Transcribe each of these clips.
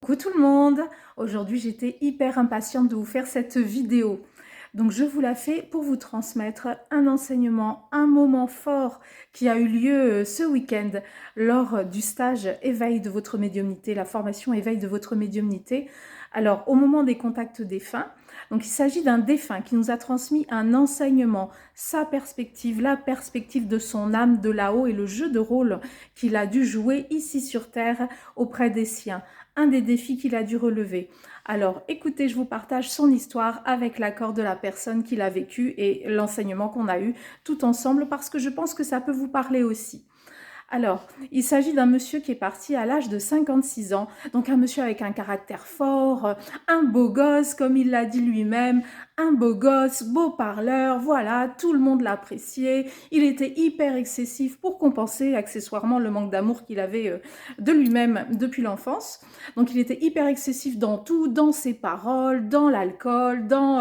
Coucou tout le monde! Aujourd'hui j'étais hyper impatiente de vous faire cette vidéo. Donc je vous la fais pour vous transmettre un enseignement, un moment fort qui a eu lieu ce week-end lors du stage éveil de votre médiumnité, la formation éveil de votre médiumnité. Alors au moment des contacts défunts, donc il s'agit d'un défunt qui nous a transmis un enseignement, sa perspective, la perspective de son âme de là-haut et le jeu de rôle qu'il a dû jouer ici sur Terre auprès des siens. Un des défis qu'il a dû relever. Alors écoutez, je vous partage son histoire avec l'accord de la personne qui l'a vécu et l'enseignement qu'on a eu tout ensemble parce que je pense que ça peut vous parler aussi. Alors, il s'agit d'un monsieur qui est parti à l'âge de 56 ans, donc un monsieur avec un caractère fort, un beau gosse, comme il l'a dit lui-même, un beau gosse, beau parleur, voilà, tout le monde l'appréciait, il était hyper excessif pour compenser accessoirement le manque d'amour qu'il avait de lui-même depuis l'enfance. Donc il était hyper excessif dans tout, dans ses paroles, dans l'alcool, dans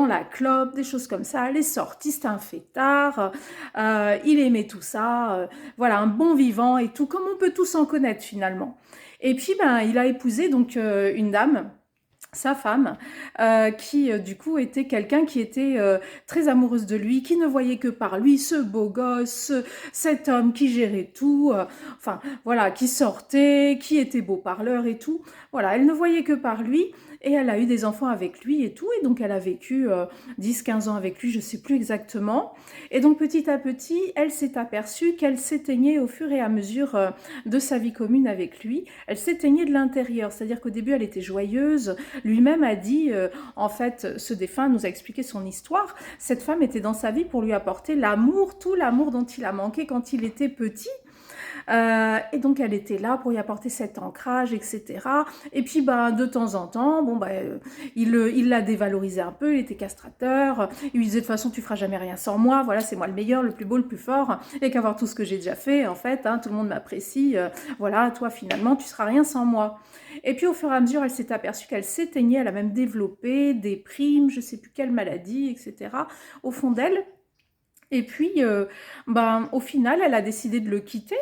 la clope, des choses comme ça, les sorties, c'était un fêtard, il aimait tout ça, voilà, un bon vivant et tout, comme on peut tous en connaître finalement. Et puis, il a épousé donc une dame, sa femme, qui du coup était quelqu'un qui était très amoureuse de lui, qui ne voyait que par lui, ce beau gosse, cet homme qui gérait tout, enfin voilà, qui sortait, qui était beau parleur et tout. Voilà, elle ne voyait que par lui et elle a eu des enfants avec lui et tout, et donc elle a vécu 10-15 ans avec lui, je ne sais plus exactement. Et donc petit à petit, elle s'est aperçue qu'elle s'éteignait au fur et à mesure de sa vie commune avec lui. Elle s'éteignait de l'intérieur, c'est-à-dire qu'au début elle était joyeuse. Lui-même a dit, en fait, ce défunt nous a expliqué son histoire. Cette femme était dans sa vie pour lui apporter l'amour, tout l'amour dont il a manqué quand il était petit. Et donc elle était là pour y apporter cet ancrage, etc. Et puis de temps en temps, il l'a dévalorisé un peu, il était castrateur, il lui disait de toute façon tu feras jamais rien sans moi, voilà c'est moi le meilleur, le plus beau, le plus fort, et qu'avoir tout ce que j'ai déjà fait, en fait, hein, tout le monde m'apprécie, voilà, toi finalement tu seras rien sans moi. Et puis au fur et à mesure, elle s'est aperçue qu'elle s'éteignait, elle a même développé des primes, je sais plus quelle maladie, etc. au fond d'elle. Et puis, au final, elle a décidé de le quitter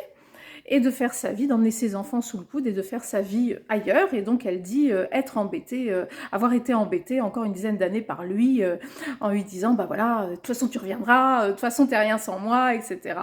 et de faire sa vie, d'emmener ses enfants sous le coude et de faire sa vie ailleurs. Et donc elle dit être embêtée, avoir été embêtée encore une dizaine d'années par lui, en lui disant voilà, de toute façon tu reviendras, de toute façon t'es rien sans moi, etc.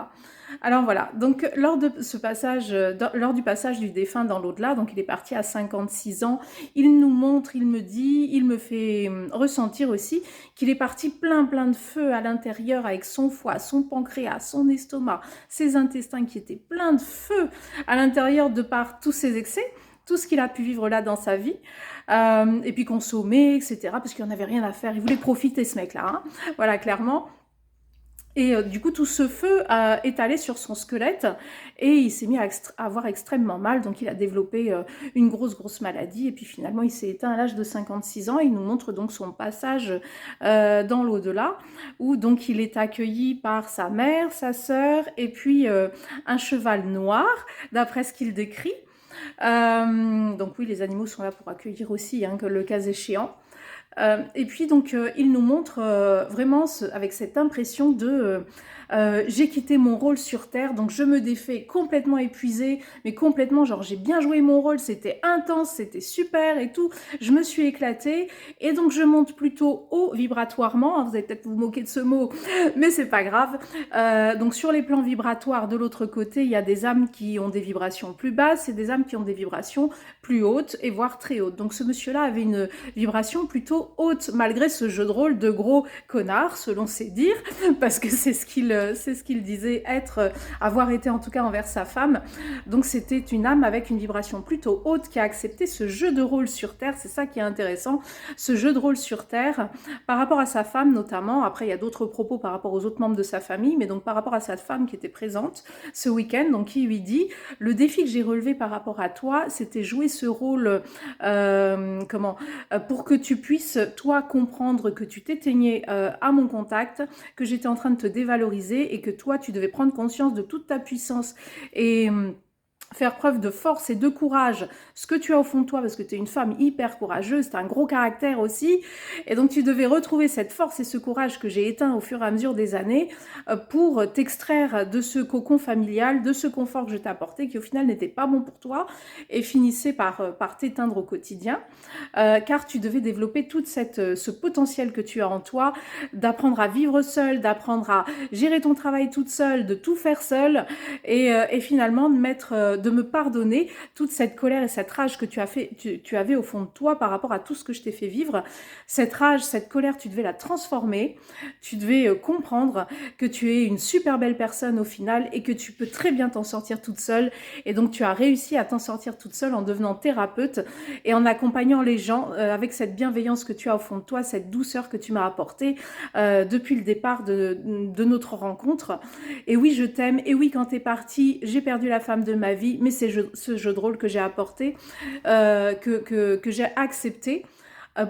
Alors voilà, donc lors de ce passage, lors du passage du défunt dans l'au-delà, donc il est parti à 56 ans, il nous montre, il me dit, il me fait ressentir aussi qu'il est parti plein de feu à l'intérieur avec son foie, son pancréas, son estomac, ses intestins qui étaient pleins de feu à l'intérieur de par tous ses excès, tout ce qu'il a pu vivre là dans sa vie, et puis consommer, etc., parce qu'il n'en avait rien à faire, il voulait profiter ce mec-là, hein, voilà, clairement. Et du coup, tout ce feu est allé sur son squelette et il s'est mis à avoir extrêmement mal. Donc, il a développé une grosse maladie. Et puis, finalement, il s'est éteint à l'âge de 56 ans. Il nous montre donc son passage dans l'au-delà, où donc il est accueilli par sa mère, sa sœur et puis un cheval noir, d'après ce qu'il décrit. Donc oui, les animaux sont là pour accueillir aussi, hein, que le cas échéant. Et puis donc il nous montre vraiment avec cette impression de j'ai quitté mon rôle sur Terre, donc je me défais complètement épuisée, mais complètement genre j'ai bien joué mon rôle, c'était intense, c'était super et tout, je me suis éclatée et donc je monte plutôt haut vibratoirement, hein, vous allez peut-être vous moquer de ce mot, mais c'est pas grave. Donc sur les plans vibratoires de l'autre côté, il y a des âmes qui ont des vibrations plus basses et des âmes qui ont des vibrations plus hautes et voire très hautes. Donc ce monsieur-là avait une vibration plutôt haute, malgré ce jeu de rôle de gros connard, selon ses dires, parce que c'est ce qu'il disait être, avoir été en tout cas envers sa femme. Donc c'était une âme avec une vibration plutôt haute qui a accepté ce jeu de rôle sur Terre, c'est ça qui est intéressant, ce jeu de rôle sur Terre, par rapport à sa femme notamment. Après il y a d'autres propos par rapport aux autres membres de sa famille, mais donc par rapport à sa femme qui était présente ce week-end, donc qui lui dit, le défi que j'ai relevé par rapport à toi, c'était jouer ce rôle, pour que tu puisses, toi, comprendre que tu t'éteignais à mon contact, que j'étais en train de te dévaloriser et que toi, tu devais prendre conscience de toute ta puissance et faire preuve de force et de courage, ce que tu as au fond de toi, parce que tu es une femme hyper courageuse, tu as un gros caractère aussi, et donc tu devais retrouver cette force et ce courage que j'ai éteint au fur et à mesure des années pour t'extraire de ce cocon familial, de ce confort que je t'ai apporté, qui au final n'était pas bon pour toi, et finissait par t'éteindre au quotidien, car tu devais développer ce potentiel que tu as en toi, d'apprendre à vivre seule, d'apprendre à gérer ton travail toute seule, de tout faire seule, et finalement de me pardonner toute cette colère et cette rage que tu avais au fond de toi par rapport à tout ce que je t'ai fait vivre. Cette rage, cette colère, tu devais la transformer, tu devais comprendre que tu es une super belle personne au final et que tu peux très bien t'en sortir toute seule. Et donc tu as réussi à t'en sortir toute seule en devenant thérapeute et en accompagnant les gens avec cette bienveillance que tu as au fond de toi, cette douceur que tu m'as apportée depuis le départ de notre rencontre. Et oui, je t'aime, et oui, quand t'es partie, j'ai perdu la femme de ma vie, mais c'est ce jeu de rôle que j'ai apporté, que j'ai accepté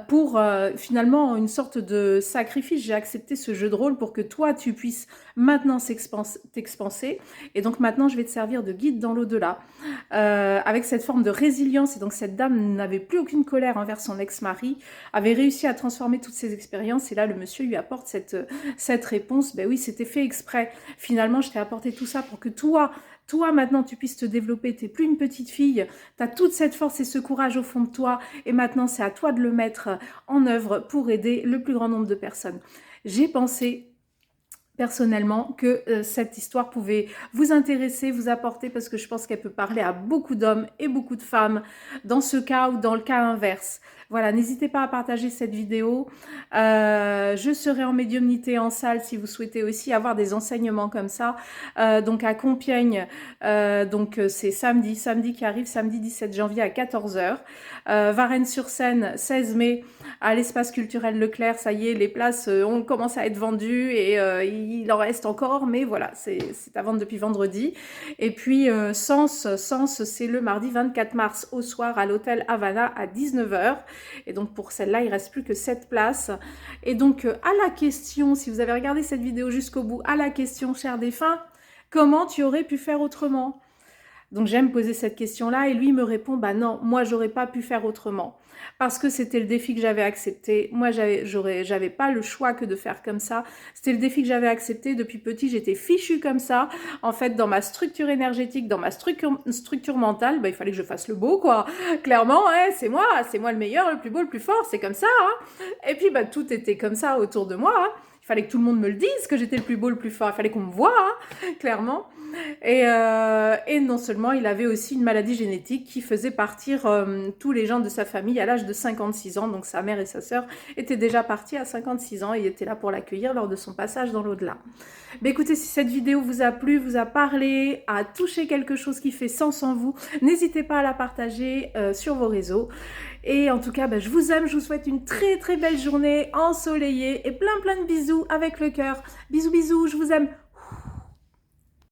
pour finalement une sorte de sacrifice. J'ai accepté ce jeu de rôle pour que toi, tu puisses maintenant t'expanser. Et donc maintenant, je vais te servir de guide dans l'au-delà, avec cette forme de résilience. Et donc cette dame n'avait plus aucune colère envers son ex-mari, avait réussi à transformer toutes ses expériences. Et là, le monsieur lui apporte cette réponse. Ben oui, c'était fait exprès. Finalement, je t'ai apporté tout ça pour que toi, maintenant, tu puisses te développer. Tu n'es plus une petite fille. Tu as toute cette force et ce courage au fond de toi. Et maintenant, c'est à toi de le mettre en œuvre pour aider le plus grand nombre de personnes. J'ai pensé personnellement que cette histoire pouvait vous intéresser, vous apporter, parce que je pense qu'elle peut parler à beaucoup d'hommes et beaucoup de femmes dans ce cas ou dans le cas inverse. Voilà, n'hésitez pas à partager cette vidéo. Je serai en médiumnité en salle si vous souhaitez aussi avoir des enseignements comme ça. Donc à Compiègne, c'est samedi qui arrive, samedi 17 janvier à 14 h. Varennes-sur-Seine, 16 mai, à l'espace culturel Leclerc. Ça y est, les places ont commencé à être vendues et il en reste encore, mais voilà, c'est à vendre depuis vendredi. Et puis Sens, c'est le mardi 24 mars au soir à l'hôtel Havana à 19 h. Et donc pour celle-là, il ne reste plus que 7 places. Et donc à la question, si vous avez regardé cette vidéo jusqu'au bout, à la question, cher défunt, comment tu aurais pu faire autrement? Donc j'aime poser cette question-là et lui me répond, bah non, moi j'aurais pas pu faire autrement. Parce que c'était le défi que j'avais accepté. Moi, j'avais pas le choix que de faire comme ça. C'était le défi que j'avais accepté. Depuis petit, j'étais fichue comme ça. En fait, dans ma structure énergétique, dans ma structure mentale, bah, il fallait que je fasse le beau, quoi. Clairement, ouais, c'est moi le meilleur, le plus beau, le plus fort, c'est comme ça. Hein. Et puis, bah, tout était comme ça autour de moi. Hein. Il fallait que tout le monde me le dise, que j'étais le plus beau, le plus fort. Il fallait qu'on me voie, hein, clairement. Et non seulement, il avait aussi une maladie génétique qui faisait partir tous les gens de sa famille à l'âge de 56 ans. Donc sa mère et sa sœur étaient déjà partis à 56 ans et étaient là pour l'accueillir lors de son passage dans l'au-delà. Mais écoutez, si cette vidéo vous a plu, vous a parlé, a touché quelque chose qui fait sens en vous, n'hésitez pas à la partager sur vos réseaux. Et en tout cas, je vous aime, je vous souhaite une très très belle journée ensoleillée et plein de bisous avec le cœur. Bisous, bisous, je vous aime.